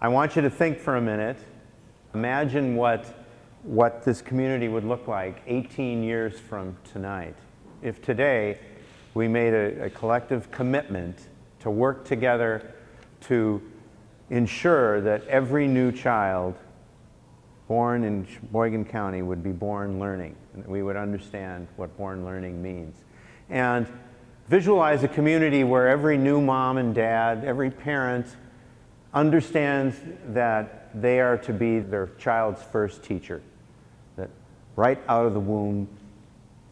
I want you to think for a minute. Imagine what this community would look like 18 years from tonight. If today we made a collective commitment to work together to ensure that every new child born in Sheboygan County would be born learning, and that we would understand what born learning means. And visualize a community where every new mom and dad, every parent understands that they are to be their child's first teacher. That right out of the womb,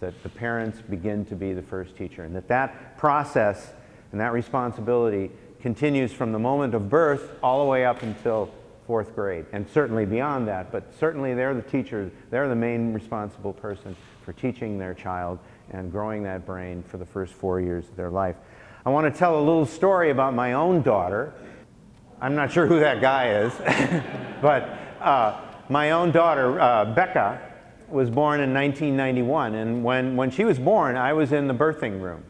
that the parents begin to be the first teacher. And that process and that responsibility continues from the moment of birth all the way up until 4th grade, and certainly beyond that, but certainly they're the teachers, they're the main responsible person for teaching their child and growing that brain for the first 4 years of their life. I want to tell a little story about my own daughter. I'm not sure who that guy is, but my own daughter, Becca, was born in 1991, and when she was born, I was in the birthing room.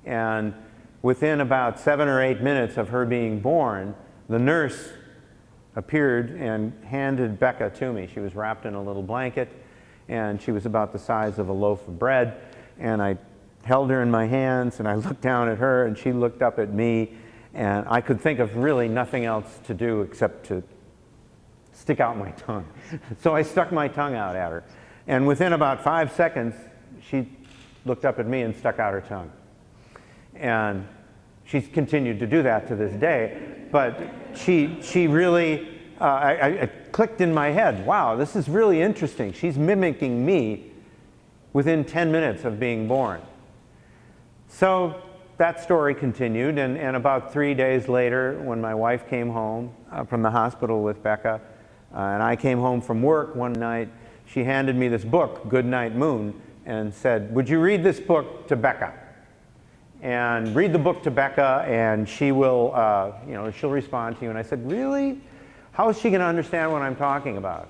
And within about 7 or 8 minutes of her being born, the nurse appeared and handed Becca to me. She was wrapped in a little blanket, and she was about the size of a loaf of bread. And I held her in my hands, and I looked down at her, and she looked up at me, and I could think of really nothing else to do except to stick out my tongue. So I stuck my tongue out at her. And within about 5 seconds, she looked up at me and stuck out her tongue. And she's continued to do that to this day, but she really, it clicked in my head, wow, this is really interesting. She's mimicking me within 10 minutes of being born. So that story continued, and about 3 days later, when my wife came home from the hospital with Becca, and I came home from work one night, she handed me this book, Goodnight Moon, and said, would you read this book to Becca? And read the book to Becca, and she will, she'll respond to you. And I said, really? How is she going to understand what I'm talking about?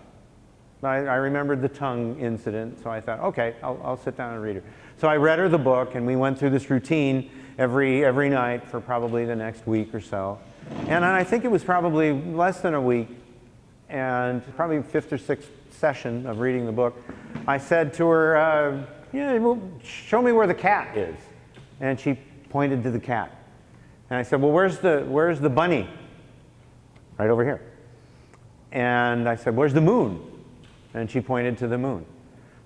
I remembered the tongue incident, so I thought, okay, I'll sit down and read her. So I read her the book, and we went through this routine every night for probably the next week or so. And I think it was probably less than a week, and probably 5th or 6th session of reading the book, I said to her, show me where the cat is. And she pointed to the cat. And I said, well, where's the bunny? Right over here. And I said, where's the moon? And she pointed to the moon.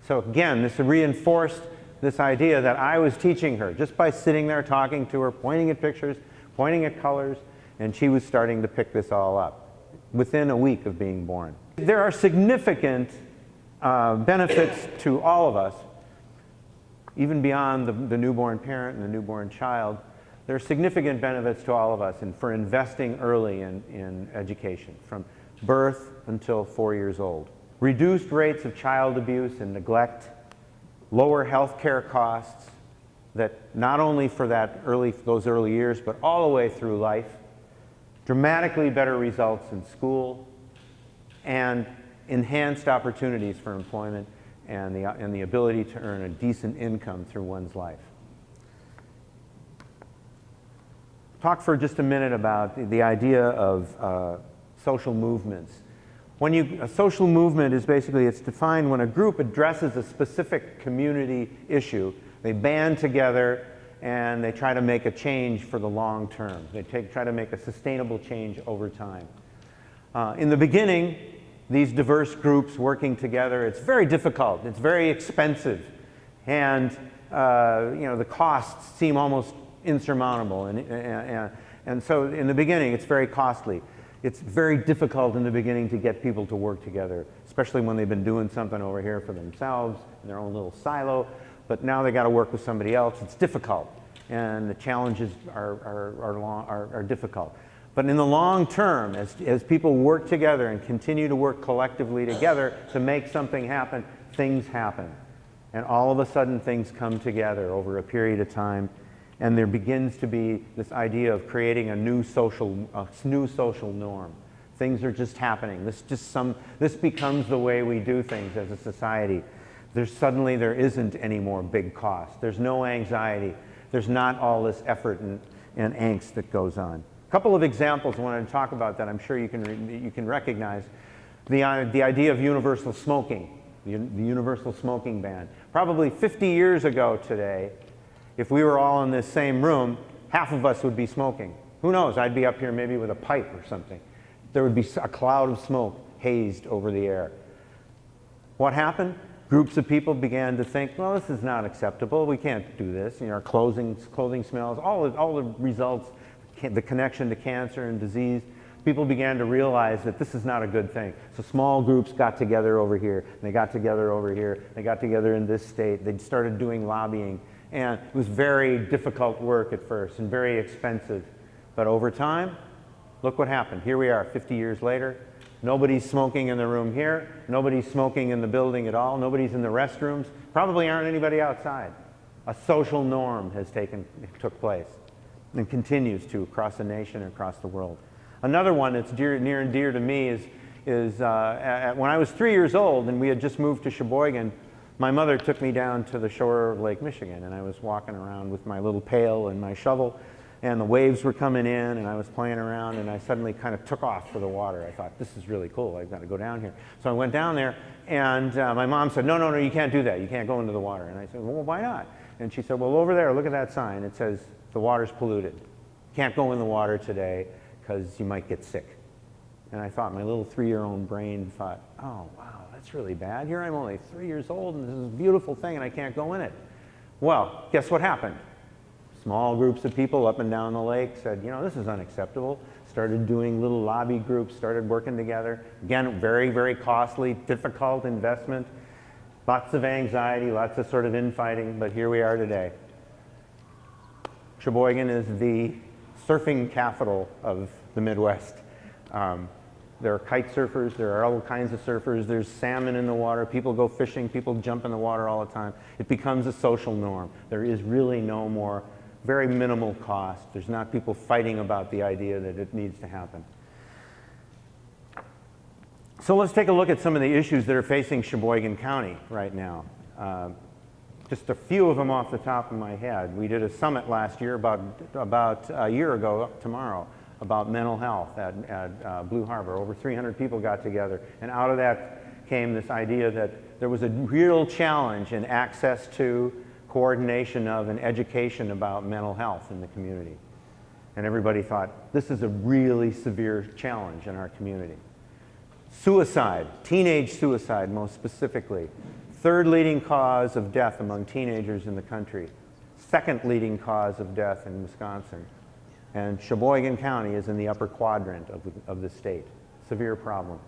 So again, this reinforced this idea that I was teaching her just by sitting there talking to her, pointing at pictures, pointing at colors, and she was starting to pick this all up within a week of being born. There are significant benefits to all of us, even beyond the newborn parent and the newborn child. There are significant benefits to all of us for investing early in education, from birth until 4 years old. Reduced rates of child abuse and neglect, lower health care costs, that not only for those early years, but all the way through life, dramatically better results in school, and enhanced opportunities for employment and the ability to earn a decent income through one's life. Talk for just a minute about the idea of social movements. A social movement is basically, it's defined when a group addresses a specific community issue. They band together and they try to make a change for the long term. They try to make a sustainable change over time. In the beginning, these diverse groups working together, it's very difficult, it's very expensive, and the costs seem almost insurmountable, and so in the beginning it's very costly. It's very difficult in the beginning to get people to work together, especially when they've been doing something over here for themselves in their own little silo, but now they got to work with somebody else. It's difficult, and the challenges are difficult. But in the long term, as people work together and continue to work collectively together to make something happen, things happen. And all of a sudden things come together over a period of time, and there begins to be this idea of creating a new social norm. Things are just happening. This becomes the way we do things as a society. Suddenly there isn't any more big cost. There's no anxiety. There's not all this effort and angst that goes on. A couple of examples I wanted to talk about that I'm sure you can recognize. The idea of universal smoking, the universal smoking ban. Probably 50 years ago today, if we were all in this same room, half of us would be smoking. Who knows, I'd be up here maybe with a pipe or something. There would be a cloud of smoke hazed over the air. What happened? Groups of people began to think, well, this is not acceptable. We can't do this. You know, our clothing smells, all the results, the connection to cancer and disease. People began to realize that this is not a good thing. So small groups got together over here, and they got together over here, they got together in this state, they started doing lobbying. And it was very difficult work at first and very expensive. But over time, look what happened. Here we are 50 years later. Nobody's smoking in the room here. Nobody's smoking in the building at all. Nobody's in the restrooms. Probably aren't anybody outside. A social norm took place and continues to across the nation and across the world. Another one that's near and dear to me is when I was 3 years old and we had just moved to Sheboygan, my mother took me down to the shore of Lake Michigan, and I was walking around with my little pail and my shovel, and the waves were coming in, and I was playing around, and I suddenly kind of took off for the water. I thought, this is really cool. I've got to go down here. So I went down there, and my mom said, no, you can't do that. You can't go into the water. And I said, well, why not? And she said, well, over there, look at that sign. It says the water's polluted. Can't go in the water today because you might get sick. And I thought, my little 3-year-old brain thought, oh, wow, that's really bad. Here I'm only 3 years old, and this is a beautiful thing, and I can't go in it. Well, guess what happened? Small groups of people up and down the lake said, you know, this is unacceptable. Started doing little lobby groups, started working together. Again, very, very costly, difficult investment. Lots of anxiety, lots of sort of infighting, but here we are today. Sheboygan is the surfing capital of the Midwest. There are kite surfers, there are all kinds of surfers, there's salmon in the water, people go fishing, people jump in the water all the time. It becomes a social norm. There is really no more, very minimal cost. There's not people fighting about the idea that it needs to happen. So let's take a look at some of the issues that are facing Sheboygan County right now. Just a few of them off the top of my head. We did a summit last year, about a year ago tomorrow, about mental health at Blue Harbor. Over 300 people got together, and out of that came this idea that there was a real challenge in access to, coordination of, and education about mental health in the community. And everybody thought, this is a really severe challenge in our community. Suicide, teenage suicide most specifically. Third leading cause of death among teenagers in the country. Second leading cause of death in Wisconsin. And Sheboygan County is in the upper quadrant of the state. Severe problem.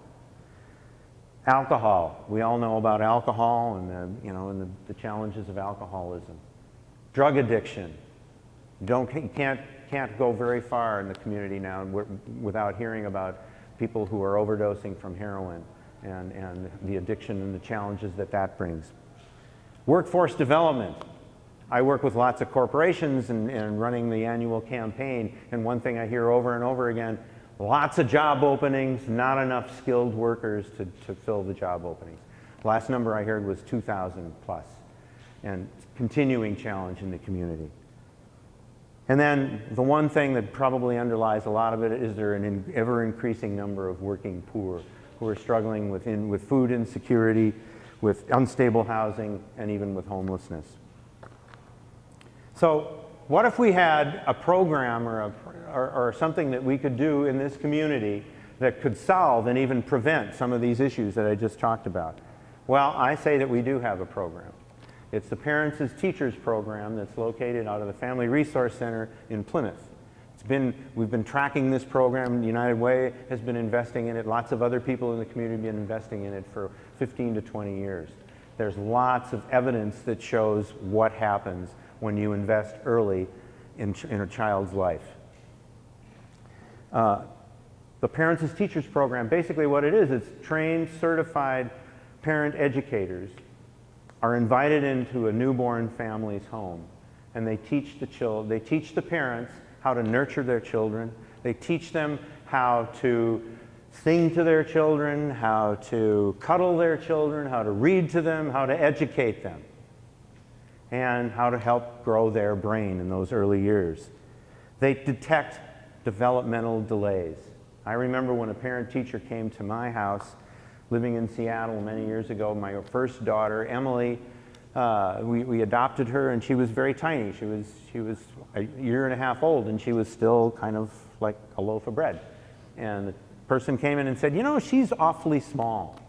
Alcohol. We all know about alcohol and the challenges of alcoholism. Drug addiction. You can't go very far in the community now without hearing about people who are overdosing from heroin and the addiction and the challenges that brings. Workforce development. I work with lots of corporations and running the annual campaign, and one thing I hear over and over again, lots of job openings, not enough skilled workers to fill the job openings. Last number I heard was 2,000 plus, and continuing challenge in the community. And then the one thing that probably underlies a lot of it is there an ever-increasing number of working poor who are struggling with food insecurity, with unstable housing, and even with homelessness. So what if we had a program or something that we could do in this community that could solve and even prevent some of these issues that I just talked about? Well, I say that we do have a program. It's the Parents as Teachers program that's located out of the Family Resource Center in Plymouth. We've been tracking this program. United Way has been investing in it. Lots of other people in the community have been investing in it for 15 to 20 years. There's lots of evidence that shows what happens when you invest early in a child's life. The Parents as Teachers program, basically what it is, it's trained, certified parent educators are invited into a newborn family's home, and they teach the parents how to nurture their children. They teach them how to sing to their children, how to cuddle their children, how to read to them, how to educate them, and how to help grow their brain in those early years. They detect developmental delays. I remember when a parent-teacher came to my house, living in Seattle many years ago, my first daughter, Emily, we adopted her, and she was very tiny. She was a year and a half old, and she was still kind of like a loaf of bread. And the person came in and said, you know, she's awfully small.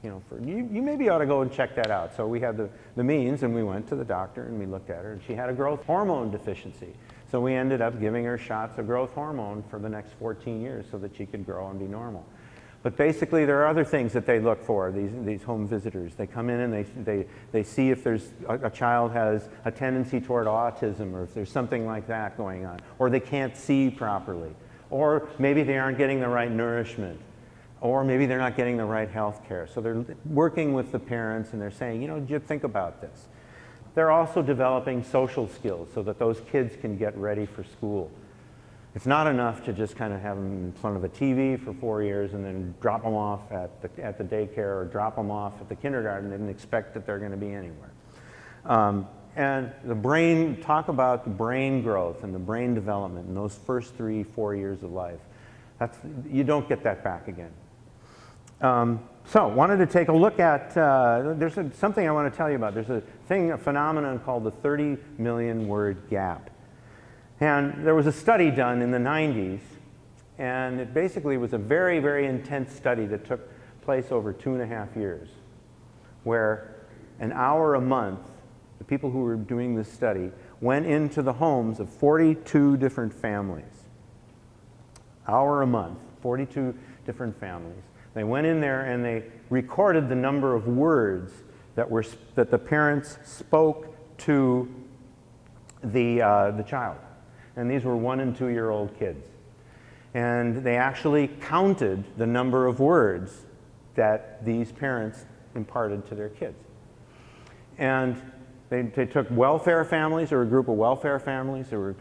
You know, you maybe ought to go and check that out. So we had the means, and we went to the doctor, and we looked at her, and she had a growth hormone deficiency. So we ended up giving her shots of growth hormone for the next 14 years so that she could grow and be normal. But basically, there are other things that they look for, these home visitors. They come in and they see if there's a child has a tendency toward autism, or if there's something like that going on, or they can't see properly, or maybe they aren't getting the right nourishment, or maybe they're not getting the right health care. So they're working with the parents, and they're saying, you know, did you think about this? They're also developing social skills so that those kids can get ready for school. It's not enough to just kind of have them in front of a TV for 4 years and then drop them off at the daycare or drop them off at the kindergarten and expect that they're going to be anywhere. And the brain, talk about the brain growth and the brain development in those first 3-4 years of life. You don't get that back again. So, wanted to take a look at, there's something I want to tell you about. There's a phenomenon called the 30 million word gap. And there was a study done in the 90s, and it basically was a very, very intense study that took place over 2.5 years, where an hour a month, the people who were doing this study went into the homes of 42 different families. Hour a month, 42 different families. They went in there and they recorded the number of words that the parents spoke to the child. And these were 1- and 2-year-old kids. And they actually counted the number of words that these parents imparted to their kids. And they took welfare families, or a group of welfare families. There were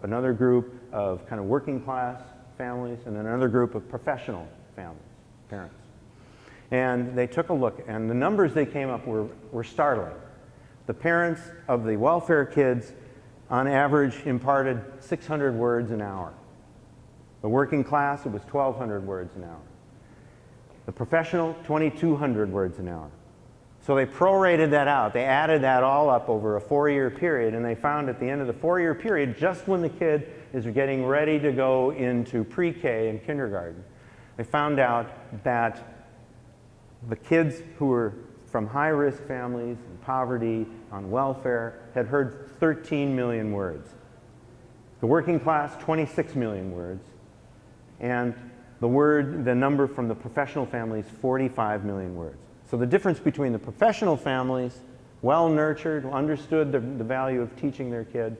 another group of kind of working class families, and then another group of professional families, parents. And they took a look, and the numbers they came up were startling. The parents of the welfare kids, on average, imparted 600 words an hour. The working class, it was 1,200 words an hour. The professional, 2,200 words an hour. So they prorated that out. They added that all up over a 4-year period, and they found at the end of the 4-year period, just when the kid is getting ready to go into pre-K and kindergarten, they found out that the kids who were from high-risk families, in poverty, on welfare, had heard 13 million words. The working class, 26 million words. And the number from the professional families, 45 million words. So the difference between the professional families, well-nurtured, understood the value of teaching their kid,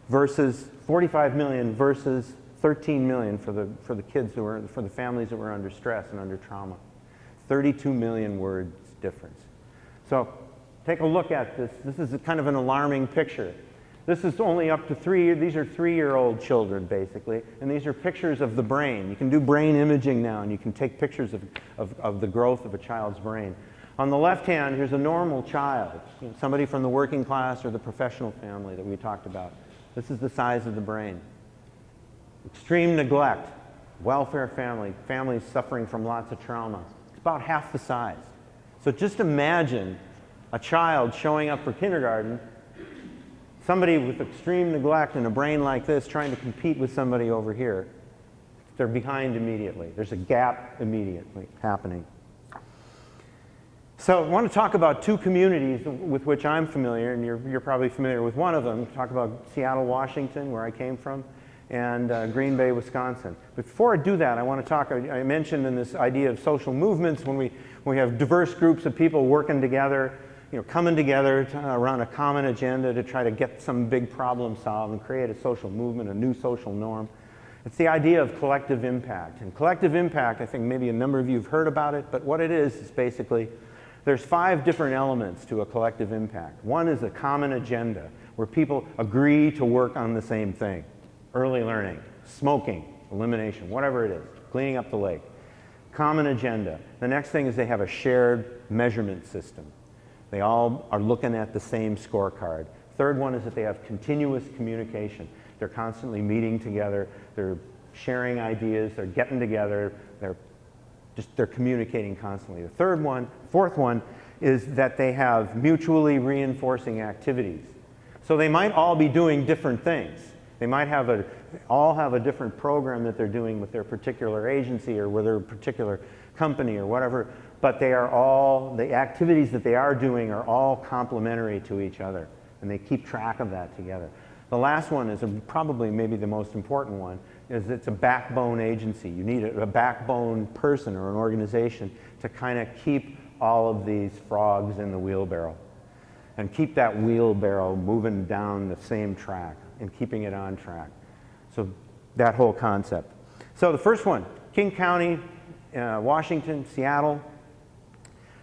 versus 45 million versus 13 million for the kids for the families that were under stress and under trauma. 32 million words difference. So take a look at this. This is kind of an alarming picture. This is only up to these are 3-year-old children, basically, and these are pictures of the brain. You can do brain imaging now, and you can take pictures of the growth of a child's brain. On the left hand, here's a normal child, somebody from the working class or the professional family that we talked about. This is the size of the brain. Extreme neglect, welfare family, families suffering from lots of trauma. It's about half the size. So just imagine a child showing up for kindergarten, somebody with extreme neglect and a brain like this trying to compete with somebody over here. They're behind immediately. There's a gap immediately happening. So I want to talk about 2 communities with which I'm familiar, and you're probably familiar with one of them. Talk about Seattle, Washington, where I came from, and Green Bay, Wisconsin. But before I do that, I want to talk, I mentioned in this idea of social movements, when we have diverse groups of people working together, coming together around a common agenda to try to get some big problem solved and create a social movement, a new social norm. It's the idea of collective impact. And collective impact, I think maybe a number of you have heard about it, but what it is basically, there's 5 different elements to a collective impact. One is a common agenda, where people agree to work on the same thing. Early learning, smoking, elimination, whatever it is, cleaning up the lake. Common agenda. The next thing is they have a shared measurement system. They all are looking at the same scorecard. Third one is that they have continuous communication. They're constantly meeting together. They're sharing ideas, they're getting together, they're communicating constantly. The fourth one is that they have mutually reinforcing activities. So they might all be doing different things. They might all have a different program that they're doing with their particular agency or with their particular company or whatever, but the activities that they are doing are all complementary to each other, and they keep track of that together. The last one is probably maybe the most important one, is it's a backbone agency. You need a backbone person or an organization to kind of keep all of these frogs in the wheelbarrow and keep that wheelbarrow moving down the same track and keeping it on track. So that whole concept. So the first one, King County, Washington, Seattle.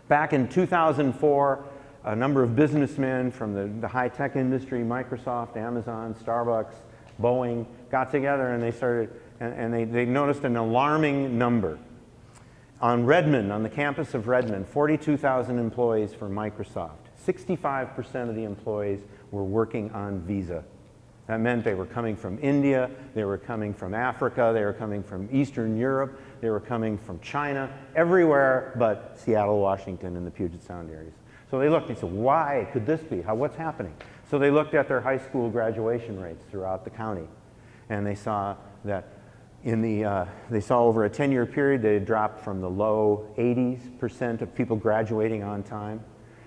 Back in 2004, a number of businessmen from the high-tech industry, Microsoft, Amazon, Starbucks, Boeing, got together and they started, and they noticed an alarming number. On Redmond, on the campus of Redmond, 42,000 employees for Microsoft. 65% of the employees were working on visa. That meant they were coming from India, they were coming from Africa, they were coming from Eastern Europe, they were coming from China, everywhere but Seattle, Washington, and the Puget Sound areas. So they looked and said, why could this be? What's happening? So they looked at their high school graduation rates throughout the county, and they saw that they saw over a 10-year period they had dropped from the low 80% of people graduating on time,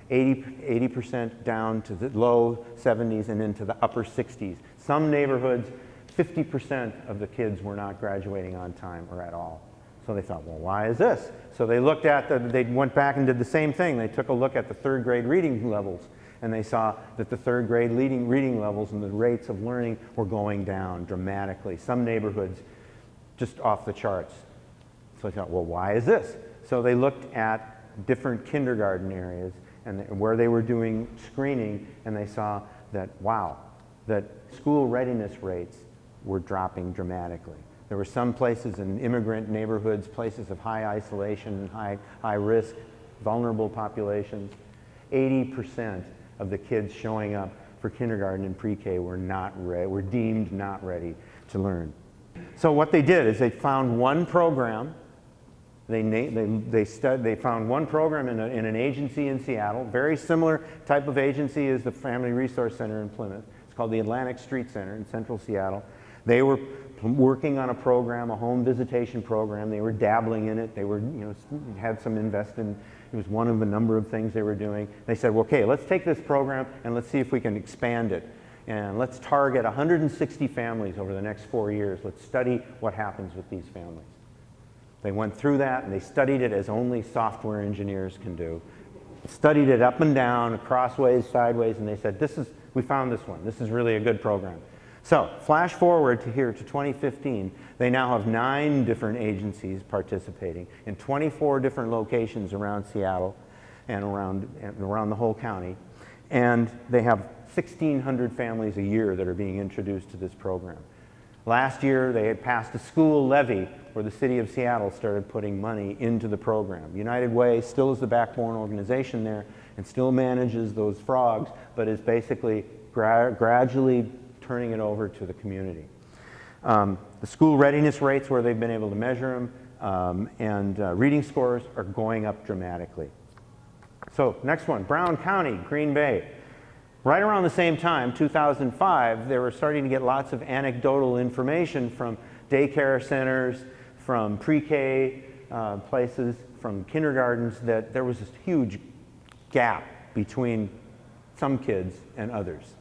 80% down to the low 70s and into the upper 60s. Some neighborhoods, 50% of the kids were not graduating on time or at all. So they thought, well, why is this? So they looked at they went back and did the same thing. They took a look at the third grade reading levels, and they saw that the third grade reading levels and the rates of learning were going down dramatically. Some neighborhoods just off the charts. So they thought, well, why is this? So they looked at different kindergarten areas and where they were doing screening, and they saw that, wow, that school readiness rates were dropping dramatically. There were some places in immigrant neighborhoods, places of high isolation, high risk, vulnerable populations. 80% of the kids showing up for kindergarten and pre-K were deemed not ready to learn. So what they did is they found one program. They found one program in an agency in Seattle, very similar type of agency as the Family Resource Center in Plymouth. It's called the Atlantic Street Center in central Seattle. They were working on a program, a home visitation program. They were dabbling in it. They were, had some investment. It was one of a number of things they were doing. They said, well, okay, let's take this program and let's see if we can expand it. And let's target 160 families over the next 4 years. Let's study what happens with these families. They went through that and they studied it as only software engineers can do. Studied it up and down, crossways, sideways, and they said, we found this one. This is really a good program. So flash forward to 2015. They now have 9 different agencies participating in 24 different locations around Seattle and around the whole county. And they have 1,600 families a year that are being introduced to this program. Last year, they had passed a school levy where the city of Seattle started putting money into the program. United Way still is the backbone organization there and still manages those frogs, but is basically gradually turning it over to the community. The school readiness rates where they've been able to measure them and reading scores are going up dramatically. So next one, Brown County, Green Bay. Right around the same time, 2005, they were starting to get lots of anecdotal information from daycare centers, from pre-K places, from kindergartens, that there was this huge gap between some kids and others.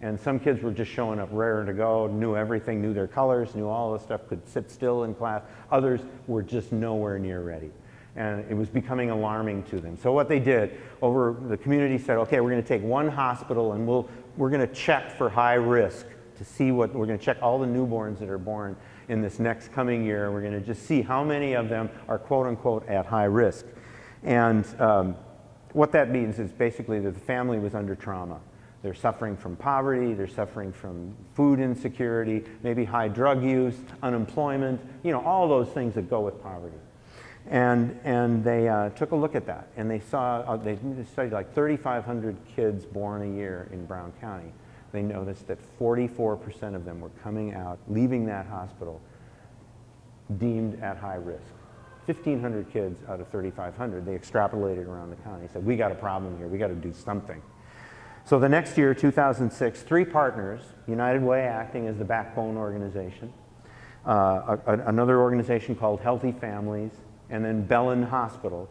And some kids were just showing up raring to go, knew everything, knew their colors, knew all this stuff, could sit still in class. Others were just nowhere near ready. And it was becoming alarming to them. So what they did, the community said, okay, we're going to take one hospital and we're going to check for high risk to see we're going to check all the newborns that are born in this next coming year. We're going to just see how many of them are quote unquote at high risk. And what that means is basically that the family was under trauma. They're suffering from poverty, they're suffering from food insecurity, maybe high drug use, unemployment, all those things that go with poverty. And they took a look at that, and they studied like 3,500 kids born a year in Brown County. They noticed that 44% of them were coming out, leaving that hospital deemed at high risk. 1,500 kids out of 3,500, they extrapolated around the county. Said, we got a problem here, we got to do something. So the next year, 2006, 3 partners, United Way acting as the backbone organization, another organization called Healthy Families, and then Bellin Hospital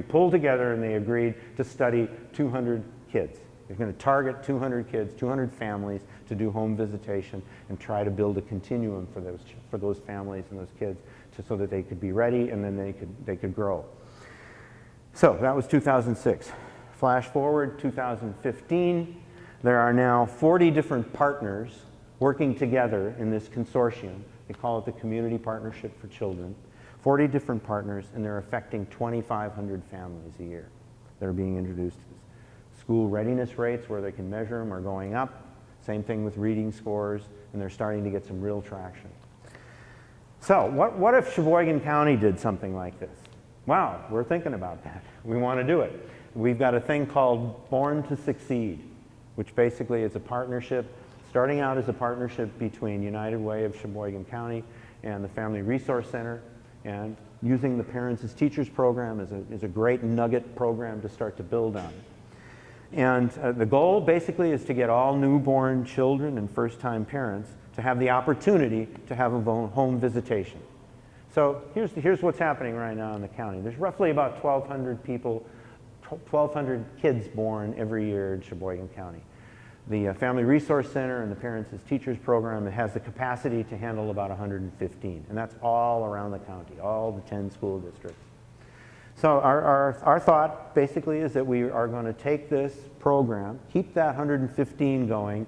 pulled together and they agreed to study 200 kids. They're going to target 200 kids, 200 families to do home visitation and try to build a continuum for those families and those kids so that they could be ready and then they could grow. So that was 2006. Flash forward, 2015, there are now 40 different partners working together in this consortium. They call it the Community Partnership for Children. 40 different partners, and they're affecting 2,500 families a year that are being introduced to this. School readiness rates, where they can measure them, are going up. Same thing with reading scores, and they're starting to get some real traction. So what if Sheboygan County did something like this? Wow, we're thinking about that. We want to do it. We've got a thing called Born to Succeed, which basically is a partnership, starting out as a partnership between United Way of Sheboygan County and the Family Resource Center, and using the Parents as Teachers program is a great nugget program to start to build on. And the goal basically is to get all newborn children and first-time parents to have the opportunity to have a home visitation. So here's what's happening right now in the county. There's roughly about 1,200 people, 1,200 kids born every year in Sheboygan County. The Family Resource Center and the Parents as Teachers program, it has the capacity to handle about 115, and that's all around the county, all the 10 school districts. So our thought basically is that we are going to take this program, keep that 115 going,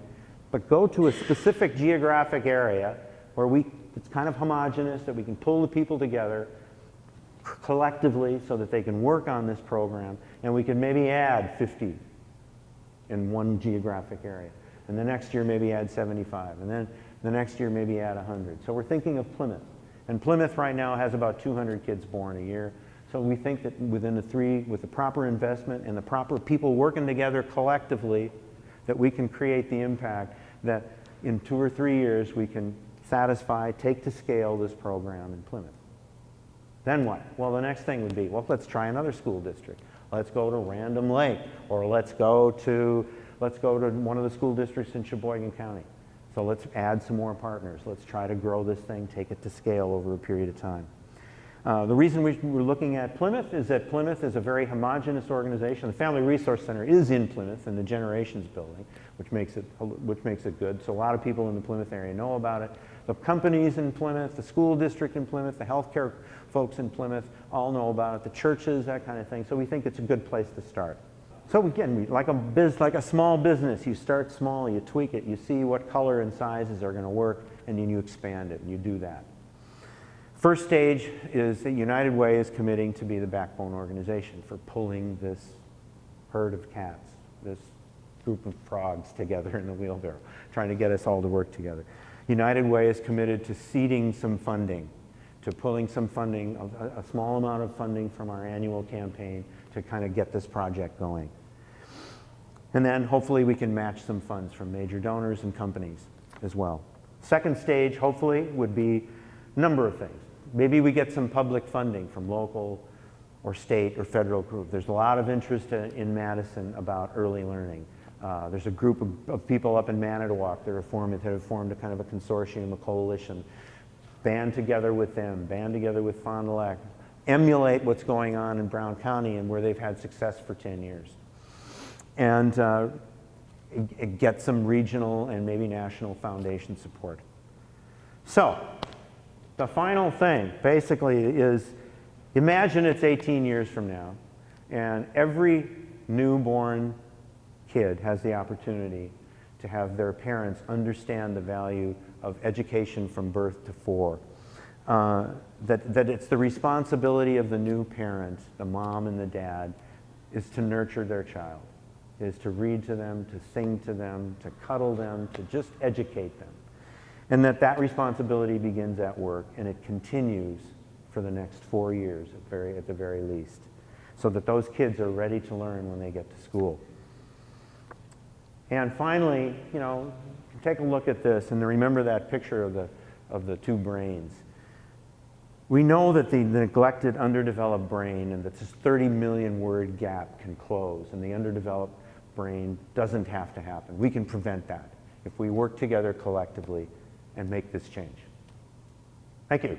but go to a specific geographic area where it's kind of homogeneous, that we can pull the people together collectively so that they can work on this program, and we can maybe add 50 in one geographic area. And the next year maybe add 75. And then the next year maybe add 100. So we're thinking of Plymouth. And Plymouth right now has about 200 kids born a year. So we think that with the proper investment and the proper people working together collectively, that we can create the impact that in 2 or 3 years we can take to scale this program in Plymouth. Then what? Well, the next thing would be, well, let's try another school district. Let's go to Random Lake, or let's go to one of the school districts in Sheboygan County. So let's add some more partners. Let's try to grow this thing, take it to scale over a period of time. The reason we're looking at Plymouth is that Plymouth is a very homogeneous organization. The Family Resource Center is in Plymouth in the Generations building, which makes it good. So a lot of people in the Plymouth area know about it. The companies in Plymouth, the school district in Plymouth, the healthcare folks in Plymouth all know about it, the churches, that kind of thing. So we think it's a good place to start. So again, like a small business, you start small, you tweak it, you see what color and sizes are going to work, and then you expand it, and you do that. First stage is that United Way is committing to be the backbone organization for pulling this herd of cats, this group of frogs together in the wheelbarrow, trying to get us all to work together. United Way is committed to seeding some funding, to pulling some funding, a small amount of funding from our annual campaign to kind of get this project going. And then hopefully we can match some funds from major donors and companies as well. Second stage, hopefully, would be a number of things. Maybe we get some public funding from local or state or federal group. There's a lot of interest in Madison about early learning. There's a group of people up in Manitowoc that have formed a kind of a consortium, a coalition. Band together with them, band together with Fond du Lac, emulate what's going on in Brown County and where they've had success for 10 years. And get some regional and maybe national foundation support. So, the final thing basically is, imagine it's 18 years from now, and every newborn kid has the opportunity to have their parents understand the value of education from birth to 4. That it's the responsibility of the new parent, the mom and the dad, is to nurture their child, is to read to them, to sing to them, to cuddle them, to just educate them. And that responsibility begins at work, and it continues for the next 4 years at the very least, so that those kids are ready to learn when they get to school. And finally, take a look at this and remember that picture of the 2 brains. We know that the neglected, underdeveloped brain and that this 30 million word gap can close, and the underdeveloped brain doesn't have to happen. We can prevent that if we work together collectively and make this change. Thank you.